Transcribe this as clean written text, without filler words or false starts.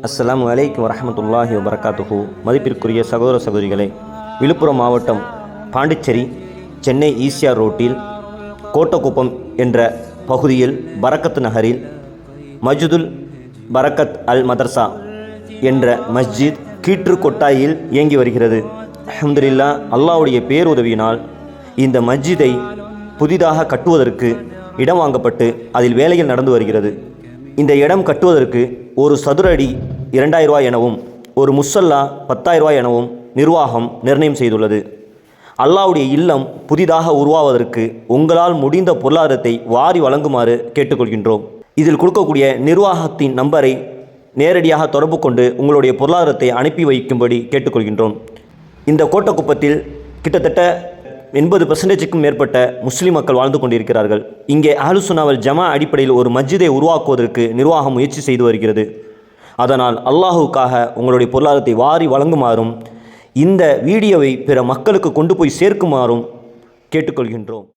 அஸ்ஸலாமு அலைக்கும் வரஹ்மத்துல்லாஹி வபரகாத்துஹு. மதிப்பிற்குரிய சகோதர சகோதரிகளே, விழுப்புரம் மாவட்டம் பாண்டிச்சேரி சென்னை ஈசிஆர் ரோட்டில் கோட்டக்குப்பம் என்ற பகுதியில் பரக்கத் நகரில் மஜ்துல் பரக்கத் அல் மதர்சா என்ற மஸ்ஜித் கீற்று கொட்டாயில் இயங்கி வருகிறது. அல்ஹம்துலில்லாஹ், அல்லாஹ்வுடைய பேருதவியினால் இந்த மஸ்ஜிதை புதிதாக கட்டுவதற்கு இடம் வாங்கப்பட்டு அதில் வேலைகள் நடந்து வருகிறது. இந்த இடம் கட்டுவதற்கு ஒரு சதுர அடி 2000 ரூபாய் எனவும் ஒரு முசல்லா 10,000 ரூபாய் எனவும் நிர்வாகம் நிர்ணயம் செய்துள்ளது. அல்லாஹ்வுடைய இல்லம் புதிதாக உருவாவதற்கு உங்களால் முடிந்த பொருளாதாரத்தை வாரி வழங்குமாறு கேட்டுக்கொள்கின்றோம். இதில் கொடுக்கக்கூடிய நிர்வாகத்தின் நம்பரை நேரடியாக தொடர்பு கொண்டு உங்களுடைய பொருளாதாரத்தை அனுப்பி வைக்கும்படி கேட்டுக்கொள்கின்றோம். இந்த கோட்டக்குப்பத்தில் கிட்டத்தட்ட 80% மேற்பட்ட முஸ்லிம் மக்கள் வாழ்ந்து கொண்டிருக்கிறார்கள். இங்கே அஹ்லுஸ் சுன்னா வல் ஜமா அடிப்படையில் ஒரு மஸ்ஜிதை உருவாக்குவதற்கு நிர்வாகம் முயற்சி செய்து வருகிறது. அதனால் அல்லாஹுக்காக உங்களுடைய பொருளாதாரத்தை வாரி வழங்குமாறும் இந்த வீடியோவை பிற மக்களுக்கு கொண்டு போய் சேர்க்குமாறும் கேட்டுக்கொள்கின்றோம்.